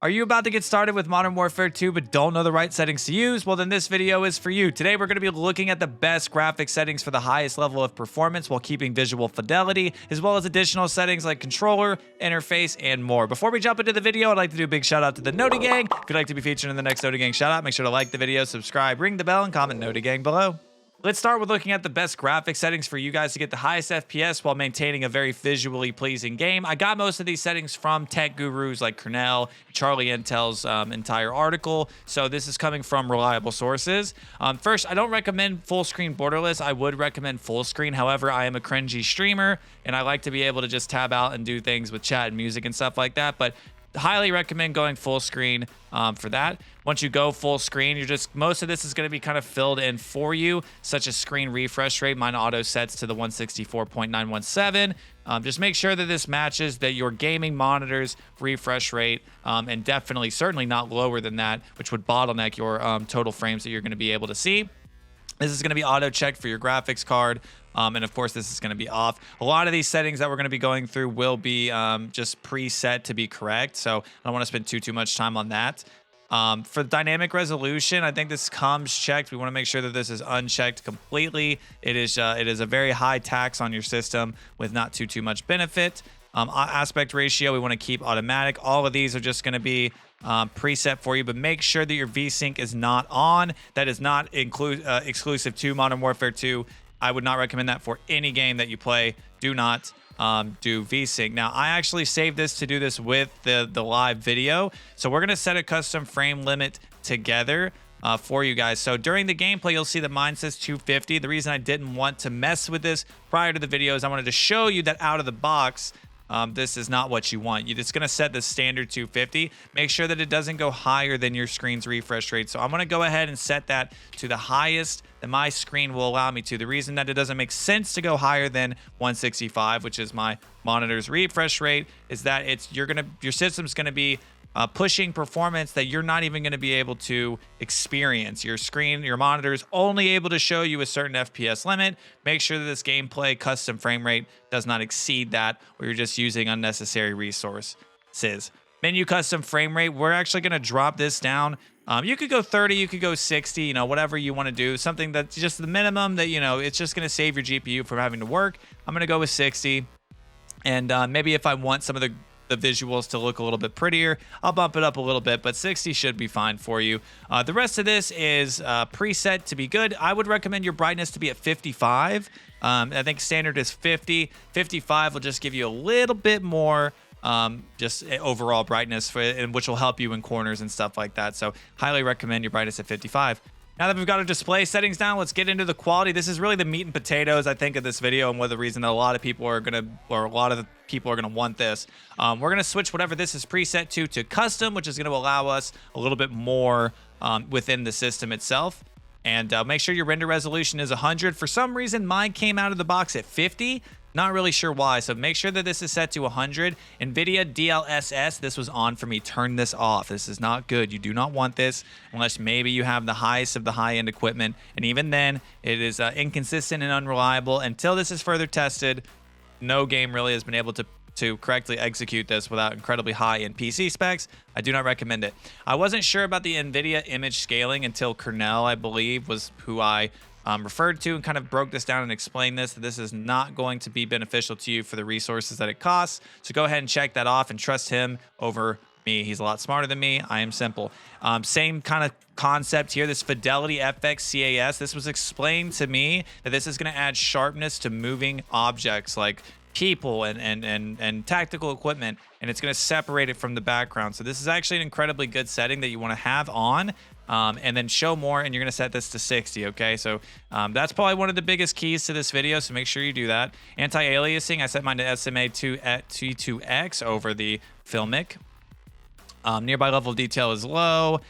Are you about to get started with Modern Warfare 2 but don't know the right settings to use? Well, then this video is for you. Today, we're going to be looking at the best graphic settings for the highest level of performance while keeping visual fidelity, as well as additional settings like controller, interface, and more. Before we jump into the video, I'd like to do a big shout out to the Noti Gang. If you'd like to be featured in the next Noti Gang shout out, make sure to like the video, subscribe, ring the bell, and comment Noti Gang below. Let's start with looking at the best graphic settings for you guys to get the highest FPS while maintaining a very visually pleasing game. I got most of these settings from tech gurus like Cornell, Charlie Intel's entire article, so this is coming from reliable sources. First, I don't recommend full screen borderless. I would recommend full screen. However, I am a cringy streamer, and I like to be able to just tab out and do things with chat and music and stuff like that, but highly recommend going full screen for that. Once you go full screen, most of this is going to be kind of filled in for you, such as screen refresh rate. Mine auto sets to the 164.917. Just make sure that this matches your gaming monitor's refresh rate, and definitely, certainly not lower than that, which would bottleneck your total frames that you're going to be able to see. This is going to be auto checked for your graphics card. And of course, this is going to be off. A lot of these settings that we're going to be going through will be just preset to be correct. So I don't want to spend too much time on that. For the dynamic resolution, I think this comes checked. We want to make sure that this is unchecked completely. It is a very high tax on your system with not too much benefit. Aspect ratio, we want to keep automatic. All of these are just going to be preset for you, but make sure that your VSync is not on. That is not exclusive to Modern Warfare 2. I would not recommend that for any game that you play. Do not do VSync. Now, I actually saved this to do this with the live video. So we're going to set a custom frame limit together for you guys. So during the gameplay, you'll see that mine says 250. The reason I didn't want to mess with this prior to the video is I wanted to show you that out of the box, this is not what you want. It's going to set the standard 250. Make sure that it doesn't go higher than your screen's refresh rate. So I'm going to go ahead and set that to the highest that my screen will allow me to. The reason that it doesn't make sense to go higher than 165, which is my monitor's refresh rate, is that your system's going to be pushing performance that you're not even going to be able to experience. Your monitor is only able to show you a certain FPS limit. Make sure that this gameplay custom frame rate does not exceed that, or you're just using unnecessary resources. Menu custom frame rate, we're actually going to drop this down. You could go 30, you could go 60, whatever you want to do. Something that's just the minimum that, it's just going to save your GPU from having to work. I'm going to go with 60. And maybe if I want some of the visuals to look a little bit prettier, I'll bump it up a little bit, but 60 should be fine for you. The rest of this is preset to be good. I would recommend your brightness to be at 55. I think standard is 50. 55 will just give you a little bit more just overall brightness, which will help you in corners and stuff like that. So highly recommend your brightness at 55. Now that we've got our display settings down, let's get into the quality. This is really the meat and potatoes, I think, of this video, and the reason that a lot of people are gonna want this. We're gonna switch whatever this is preset to custom, which is gonna allow us a little bit more within the system itself. And make sure your render resolution is 100. For some reason, mine came out of the box at 50. Not really sure why, so make sure that this is set to 100. NVIDIA DLSS, this was on for me. Turn this off. This is not good. You do not want this unless maybe you have the highest of the high-end equipment, and even then, it is inconsistent and unreliable. Until this is further tested, no game really has been able to correctly execute this without incredibly high-end PC specs. I do not recommend it. I wasn't sure about the NVIDIA image scaling until Cornell, I believe, was who I referred to and kind of broke this down and explained that this is not going to be beneficial to you for the resources that it costs. So go ahead and check that off and trust him over me. He's a lot smarter than me. I am simple. Same kind of concept here. This Fidelity FX CAS. This was explained to me that this is going to add sharpness to moving objects like people and tactical equipment, and it's going to separate it from the background. So this is actually an incredibly good setting that you want to have on. And then show more, and you're going to set this to 60, okay? So that's probably one of the biggest keys to this video, so make sure you do that. Anti-aliasing, I set mine to SMA 2T2X over the Filmic. Nearby level of detail is low.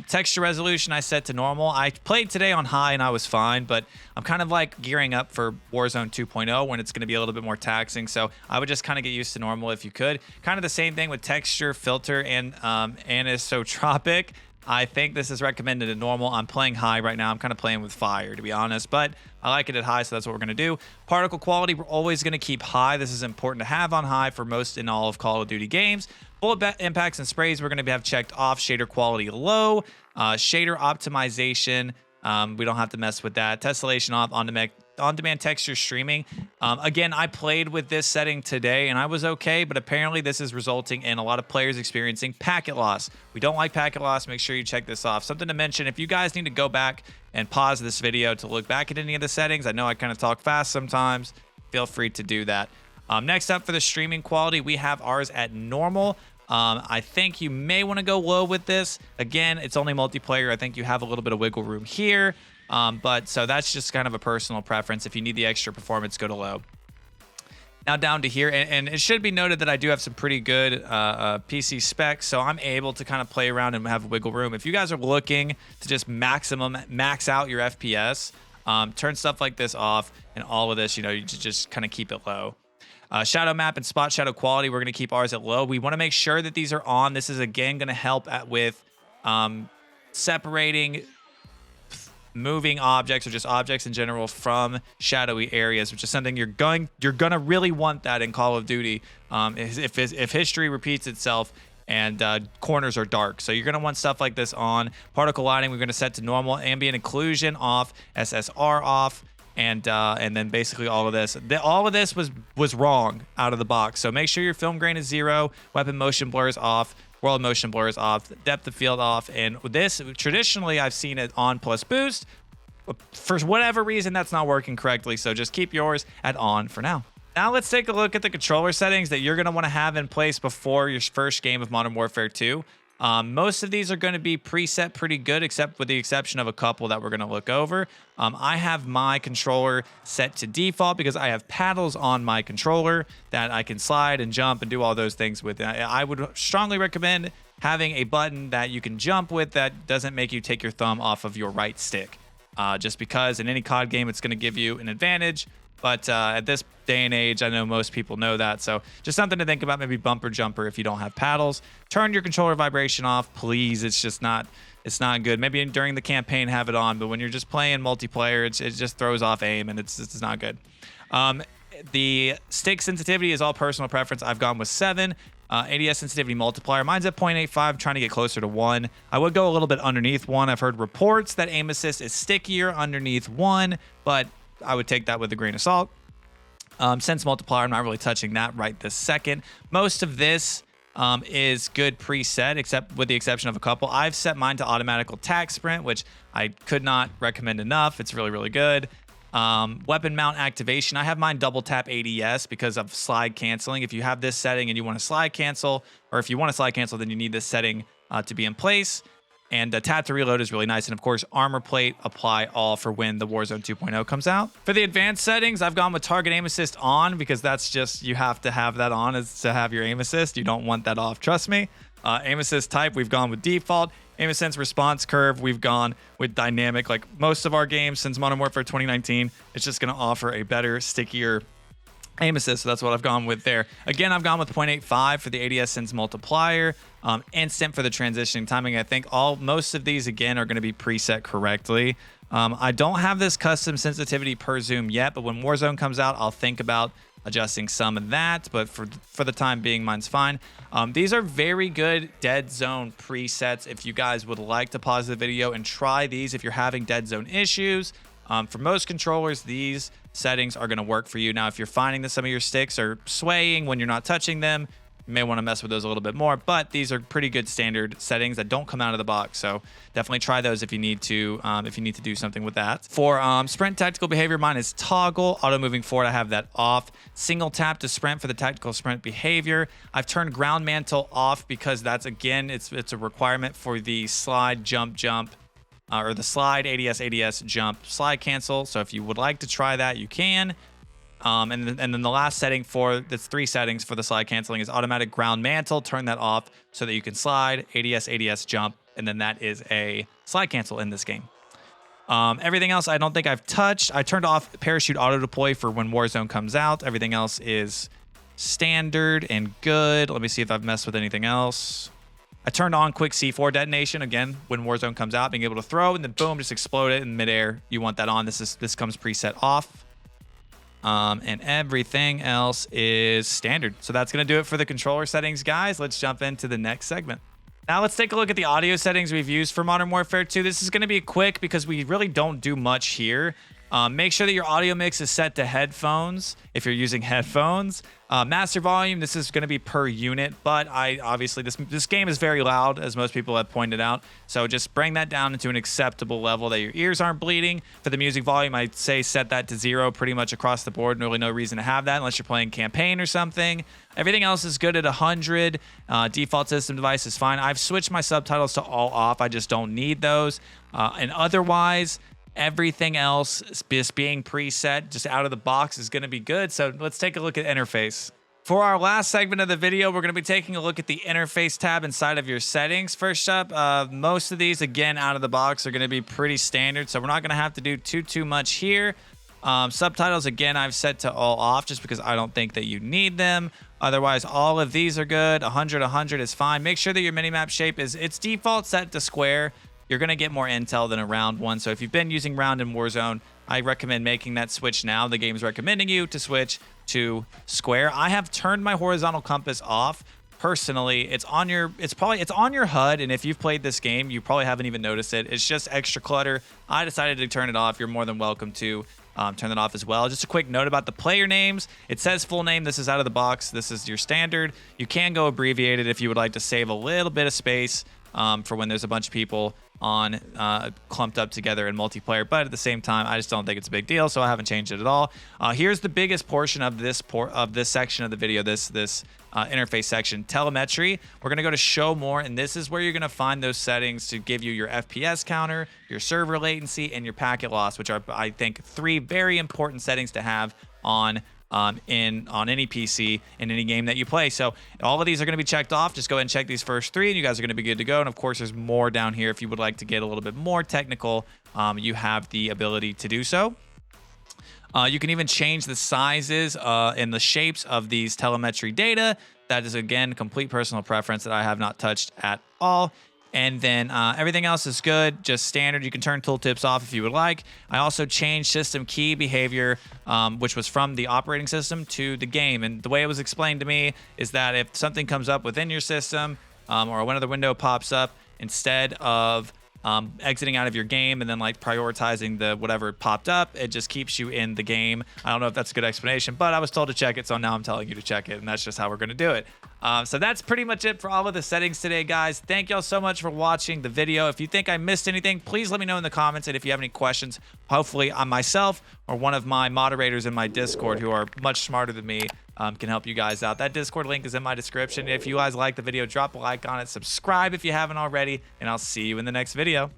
Texture resolution I set to normal. I played today on high and I was fine, but I'm kind of like gearing up for Warzone 2.0 when it's going to be a little bit more taxing. So I would just kind of get used to normal if you could. Kind of the same thing with texture, filter, and anisotropic. I think this is recommended at normal. I'm playing high right now. I'm kind of playing with fire, to be honest, but I like it at high, so that's what we're going to do. Particle quality, we're always going to keep high. This is important to have on high for most and all of Call of Duty games. Bullet impacts and sprays, we're going to have checked off. Shader quality low. Shader optimization, we don't have to mess with that. Tessellation off. On-demand texture streaming. Again, I played with this setting today and I was okay, but apparently this is resulting in a lot of players experiencing packet loss. We don't like packet loss. Make sure you check this off. Something to mention, if you guys need to go back and pause this video to look back at any of the settings, I know I kind of talk fast sometimes, feel free to do that. Next up for the streaming quality, we have ours at normal. I think you may want to go low with this. Again, it's only multiplayer. I think you have a little bit of wiggle room here. But so that's just kind of a personal preference. If you need the extra performance, go to low. Now down to here, and it should be noted that I do have some pretty good PC specs, so I'm able to kind of play around and have wiggle room. If you guys are looking to just max out your FPS, turn stuff like this off, and all of this, you just kind of keep it low. Shadow map and spot shadow quality, we're going to keep ours at low. We want to make sure that these are on. This is again going to help with separating moving objects or just objects in general from shadowy areas, which is something you're gonna really want that in Call of Duty. If history repeats itself and corners are dark, so you're gonna want stuff like this on. Particle lighting, we're gonna set to normal. Ambient occlusion off. SSR off. And then basically all of this. All of this was wrong out of the box. So make sure your film grain is 0. Weapon motion blur is off. World motion blur is off. Depth of field off. And this, traditionally, I've seen it on plus boost. For whatever reason, that's not working correctly. So just keep yours at on for now. Now let's take a look at the controller settings that you're going to want to have in place before your first game of Modern Warfare 2. Most of these are going to be preset pretty good, except with the exception of a couple that we're going to look over. I have my controller set to default because I have paddles on my controller that I can slide and jump and do all those things with. I would strongly recommend having a button that you can jump with that doesn't make you take your thumb off of your right stick. Just because in any COD game, it's going to give you an advantage. But at this day and age, I know most people know that. So just something to think about, maybe bumper jumper if you don't have paddles. Turn your controller vibration off, please. It's not good. Maybe during the campaign, have it on. But when you're just playing multiplayer, it just throws off aim and it's not good. The stick sensitivity is all personal preference. I've gone with 7. ADS sensitivity multiplier. Mine's at 0.85, trying to get closer to 1. I would go a little bit underneath 1. I've heard reports that aim assist is stickier underneath 1, but I would take that with a grain of salt. Sense multiplier, I'm not really touching that right this second. Most of this is good preset, except with the exception of a couple. I've set mine to automatic attack sprint, which I could not recommend enough. It's really, really good. Weapon mount activation, I have mine double tap ADS because of slide canceling. If you have this setting and you want to slide cancel, or if you want to slide cancel, then you need this setting to be in place. And tap to reload is really nice. And of course, armor plate, apply all for when the Warzone 2.0 comes out. For the advanced settings, I've gone with target aim assist on because that's just, you have to have that on as to have your aim assist. You don't want that off, trust me. Aim assist type, we've gone with default. Aim assist response curve, we've gone with dynamic. Like most of our games since Modern Warfare 2019, it's just going to offer a better, stickier aim assist, so that's what I've gone with there. Again, I've gone with 0.85 for the ADS sense multiplier, instant for the transitioning timing. I think most of these again are going to be preset correctly. I don't have this custom sensitivity per zoom yet, but when Warzone comes out, I'll think about adjusting some of that, but for the time being, mine's fine. These are very good dead zone presets. If you guys would like to pause the video and try these if you're having dead zone issues, for most controllers, these settings are going to work for you. Now, if you're finding that some of your sticks are swaying when you're not touching them, you may want to mess with those a little bit more, but these are pretty good standard settings that don't come out of the box. So definitely try those if you need to do something with that. For sprint tactical behavior, mine is toggle. Auto moving forward, I have that off. Single tap to sprint for the tactical sprint behavior. I've turned ground mantle off because that's, again, it's a requirement for the slide, jump, or the slide, ADS, jump, slide cancel. So if you would like to try that, you can. And then the last setting that's 3 settings for the slide canceling is automatic ground mantle. Turn that off so that you can slide, ADS, jump, and then that is a slide cancel in this game. Everything else I don't think I've touched. I turned off parachute auto deploy for when Warzone comes out. Everything else is standard and good. Let me see if I've messed with anything else. I turned on quick C4 detonation again when Warzone comes out, being able to throw and then boom, just explode it in midair. You want that on. This comes preset off. And everything else is standard. So that's going to do it for the controller settings, guys. Let's jump into the next segment. Now let's take a look at the audio settings we've used for Modern Warfare 2. This is going to be quick because we really don't do much here. Make sure that your audio mix is set to headphones if you're using headphones. Master volume, this is going to be per unit, but obviously this game is very loud, as most people have pointed out. So just bring that down into an acceptable level that your ears aren't bleeding. For the music volume, I'd say set that to 0 pretty much across the board. Really no reason to have that unless you're playing campaign or something. Everything else is good at 100. Default system device is fine. I've switched my subtitles to all off. I just don't need those. And otherwise, everything else just being preset, just out of the box, is going to be good. So let's take a look at interface. For our last segment of the video, we're going to be taking a look at the interface tab inside of your settings. First up, most of these, again, out of the box are going to be pretty standard, so we're not going to have to do too much here. Subtitles, again, I've set to all off just because I don't think that you need them. Otherwise, all of these are good. 100 is fine. Make sure that your minimap shape is its default set to square. You're going to get more intel than a round one. So if you've been using round in Warzone, I recommend making that switch now. The game's recommending you to switch to square. I have turned my horizontal compass off. Personally, it's on your HUD, and if you've played this game, you probably haven't even noticed it. It's just extra clutter. I decided to turn it off. You're more than welcome to turn it off as well. Just a quick note about the player names. It says full name. This is out of the box. This is your standard. You can go abbreviated if you would like to save a little bit of space for when there's a bunch of people on clumped up together in multiplayer, but at the same time, I just don't think it's a big deal, so I haven't changed it at all. Here's the biggest portion of this section of the video, this interface section, telemetry. We're gonna go to show more, and this is where you're gonna find those settings to give you your FPS counter, your server latency, and your packet loss, which are, I think, 3 very important settings to have on any PC in any game that you play. So all of these are going to be checked off. Just go ahead and check these first 3 and you guys are going to be good to go. And of course, there's more down here. If you would like to get a little bit more technical, you have the ability to do so. You can even change the sizes and the shapes of these telemetry data. That is, again, complete personal preference that I have not touched at all. And then everything else is good, just standard. You can turn tooltips off if you would like. I also changed system key behavior, which was from the operating system to the game. And the way it was explained to me is that if something comes up within your system or another window pops up, instead of exiting out of your game and then like prioritizing the whatever popped up, it just keeps you in the game. I don't know if that's a good explanation, but I was told to check it, so now I'm telling you to check it, and that's just how we're going to do it. So that's pretty much it for all of the settings today, guys. Thank y'all so much for watching the video. If you think I missed anything, please let me know in the comments, and if you have any questions, hopefully I myself or one of my moderators in my Discord who are much smarter than me can help you guys out. That Discord link is in my description. If you guys like the video, drop a like on it, subscribe if you haven't already, and I'll see you in the next video.